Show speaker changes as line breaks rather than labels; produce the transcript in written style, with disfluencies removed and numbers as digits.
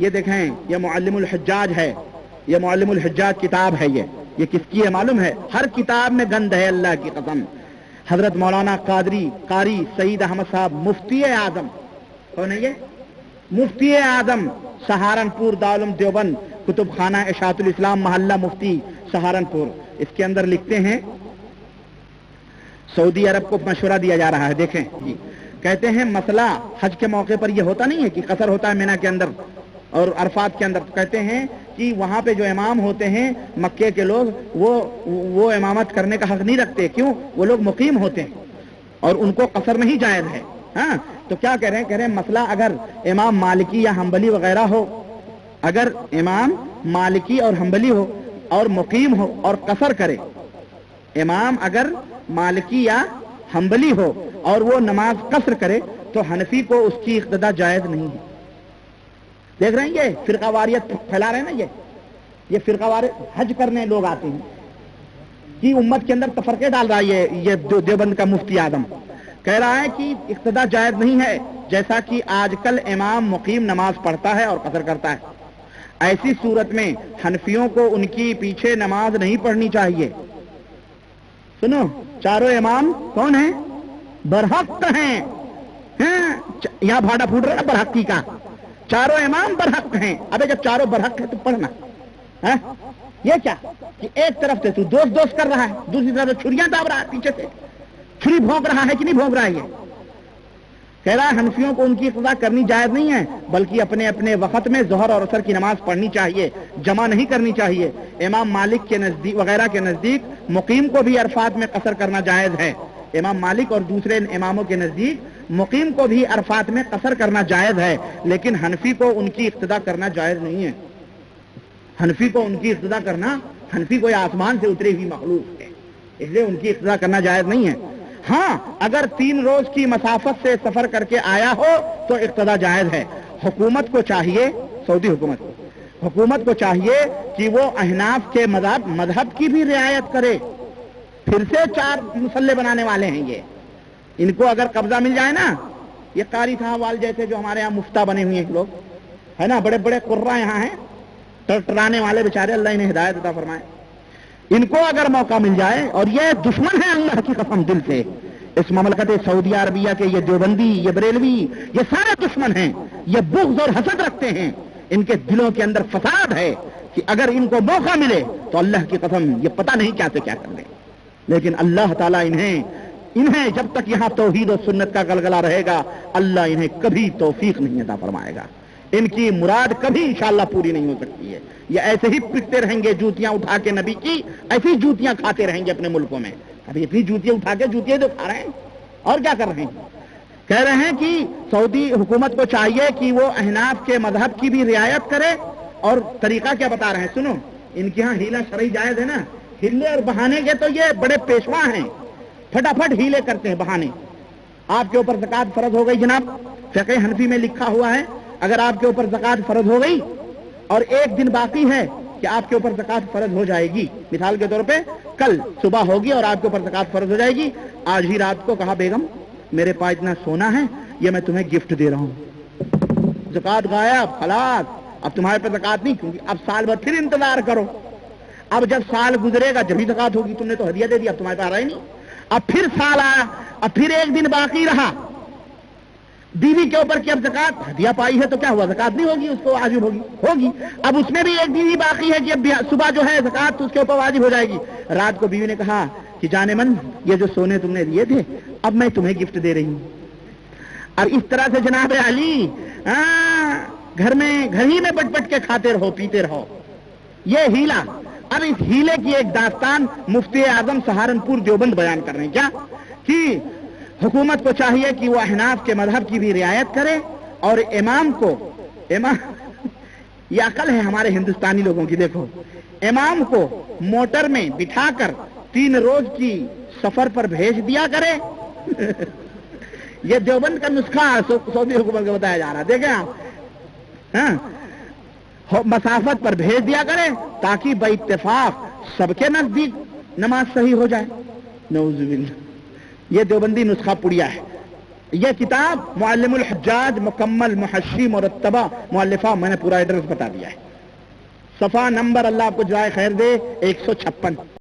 یہ دیکھیں یہ معلم الحجاج ہے، یہ معلم الحجاج کتاب ہے، یہ کس کی ہے معلوم ہے؟ ہر کتاب میں گند ہے اللہ کی قسم۔ حضرت مولانا قاری سعید احمد صاحب مفتی اعظم، کون ہے یہ؟ مفتی اعظم سہارنپور دارالعلوم دیوبند، کتب خانہ اشاعت الاسلام محلہ مفتی سہارنپور، اس کے اندر لکھتے ہیں سعودی عرب کو مشورہ دیا جا رہا ہے، دیکھیں جی، کہتے ہیں مسئلہ حج کے موقع پر یہ ہوتا نہیں ہے کہ قصر ہوتا ہے مینا کے اندر اور عرفات کے اندر، تو کہتے ہیں کہ وہاں پہ جو امام ہوتے ہیں مکے کے لوگ وہ امامت کرنے کا حق نہیں رکھتے، کیوں؟ وہ لوگ مقیم ہوتے ہیں اور ان کو قصر نہیں جائز ہے۔ ہاں تو کیا کہہ رہے ہیں مسئلہ اگر امام مالکی یا حنبلی وغیرہ ہو، اگر امام مالکی اور حنبلی ہو اور مقیم ہو اور قصر کرے، امام اگر مالکی یا حنبلی ہو اور وہ نماز قصر کرے تو حنفی کو اس کی اقتداء جائز نہیں ہے۔ دیکھ رہے ہیں یہ فرقہ واریت پھیلا رہے ہیں نا، یہ فرقہ واریت حج کرنے لوگ آتے ہیں کہ امت کے اندر تفرقے ڈال رہا ہے یہ دیوبند کا مفتی اعظم، کہہ رہا ہے کہ اقتداء جائز نہیں ہے، جیسا کہ آج کل امام مقیم نماز پڑھتا ہے اور قصر کرتا ہے، ایسی صورت میں حنفیوں کو ان کی پیچھے نماز نہیں پڑھنی چاہیے۔ سنو، چاروں امام کون ہیں؟ برحق ہیں، یہاں بھاڑا پھوٹ رہا ہے برحقی کا، چاروں امام برحق ہیں۔ ابے جب چاروں برحق ہے تو پڑھنا ہے، یہ کیا کہ ایک طرف سے تو دوست کر رہا ہے، دوسری طرف سے چھریاں داب رہا ہے، پیچھے سے چھری بھونک رہا ہے کہ نہیں بھونک رہا ہے؟ یہ کہہ رہا ہے حنفیوں کو ان کی اقتداء کرنی جائز نہیں ہے، بلکہ اپنے اپنے وقت میں ظہر اور عصر کی نماز پڑھنی چاہیے، جمع نہیں کرنی چاہیے۔ امام مالک کے نزدیک وغیرہ کے نزدیک مقیم کو بھی عرفات میں قصر کرنا جائز ہے، امام مالک اور دوسرے اماموں کے نزدیک مقیم کو بھی عرفات میں قصر کرنا جائز ہے، لیکن حنفی کو ان کی اقتداء کرنا جائز نہیں ہے۔ حنفی کو ان کی اقتداء کرنا، حنفی کو یہ آسمان سے اتری ہوئی مخلوق ہے، اس لیے ان کی اقتداء کرنا جائز نہیں ہے۔ ہاں اگر 3 روز کی مسافت سے سفر کر کے آیا ہو تو اقتداء جائز ہے۔ حکومت کو چاہیے، سعودی حکومت کو چاہیے کہ وہ احناف کے مذہب کی بھی رعایت کرے۔ پھر سے 4 مسلح بنانے والے ہیں یہ، ان کو اگر قبضہ مل جائے نا، یہ قاری صاحب وال جیسے جو ہمارے یہاں مفتہ بنے ہوئے ہیں لوگ ہے نا، بڑے بڑے قرہ یہاں ہیں، ٹرانے والے بیچارے، اللہ انہیں ہدایت عطا فرمائے، ان کو اگر موقع مل جائے، اور یہ دشمن ہے اللہ کی قسم دل سے، اس مملکت سعودیہ عربیہ کے یہ دیوبندی، یہ بریلوی، یہ سارے دشمن ہیں، یہ بغض اور حسد رکھتے ہیں، ان کے دلوں کے اندر فساد ہے کہ اگر ان کو موقع ملے تو اللہ کی قسم یہ پتہ نہیں کیا سے کیا کر لیں، لیکن اللہ تعالیٰ انہیں جب تک یہاں توحید و سنت کا گلگلہ رہے گا اللہ انہیں کبھی توفیق نہیں عطا فرمائے گا، ان کی مراد کبھی انشاءاللہ پوری نہیں ہو سکتی ہے۔ یہ ایسے ہی پٹتے رہیں گے جوتیاں اٹھا کے نبی کی، ایسی جوتیاں کھاتے رہیں گے اپنے ملکوں میں، ابھی اتنی جوتیاں اٹھا کے جوتیاں تو کھا رہے ہیں اور کیا کر رہے ہیں۔ کہہ رہے ہیں کہ سعودی حکومت کو چاہیے کہ وہ احناف کے مذہب کی بھی رعایت کرے، اور طریقہ کیا بتا رہے ہیں سنو، ان کے ہاں ہیلا شرعی جائز ہے نا، ہلے اور بہانے کے تو یہ بڑے پیشوا ہیں، پھٹافٹ ہیلے کرتے ہیں بہانے۔ آپ کے اوپر زکوٰۃ فرض ہو گئی جناب، فقہ حنفی میں لکھا ہوا ہے اگر آپ کے اوپر زکوٰۃ فرض ہو گئی اور 1 دن باقی ہے کہ آپ کے اوپر زکوٰۃ فرض ہو جائے گی، مثال کے طور پہ کل صبح ہوگی اور آپ کے اوپر زکوٰۃ فرض ہو جائے گی، آج ہی رات کو کہا بیگم میرے پاس اتنا سونا ہے یہ میں تمہیں گفٹ دے رہا ہوں، زکوٰۃ غائب، خلاص اب تمہارے پہ زکوٰۃ نہیں، کیونکہ اب سال بھر پھر انتظار کرو، اب جب سال گزرے گا جبھی زکوٰۃ ہوگی، تم نے تو ہدیہ دے دیا اب تمہارے پاس آ رہا ہی نہیں، اب پھر سال آیا، اب پھر 1 دن باقی رہا، بیوی کے اوپر کی اب زکوٰۃ ہدیہ پائی ہے تو کیا ہوا، زکوٰۃ نہیں ہوگی، اس کو واجب ہوگی، اب اس میں بھی 1 دن ہی باقی ہے کہ اب صبح جو ہے زکوٰۃ اس کے اوپر واجب ہو جائے گی۔ رات کو بیوی نے کہا کہ جانے من یہ جو سونے تم نے دیے تھے اب میں تمہیں گفٹ دے رہی ہوں۔ اب اس طرح سے جناب علی گھر ہی میں بٹ کے کھاتے رہو پیتے رہو، یہ ہیلا۔ اب اس ہیلے کی ایک داستان مفتی اعظم سہارنپور دیوبند بیان کر رہے ہیں، کیا کہ حکومت کو چاہیے کہ وہ احناف کے مذہب کی بھی رعایت کرے، اور امام یہ عقل ہے ہمارے ہندوستانی لوگوں کی، دیکھو امام کو موٹر میں بٹھا کر 3 روز کی سفر پر بھیج دیا کرے یہ دیوبند کا نسخہ سعودی حکومت کو بتایا جا رہا ہے، دیکھیں آپ، مسافت پر بھیج دیا کرے تاکہ بے اتفاق سب کے نزدیک نماز صحیح ہو جائے۔ نعوذ باللہ، یہ دیوبندی نسخہ پڑیا ہے، یہ کتاب معلم الحجاج مکمل محشی مرتبہ مؤلفہ، میں نے پورا ایڈریس بتا دیا ہے، صفحہ نمبر اللہ آپ کو جزائے خیر دے 156۔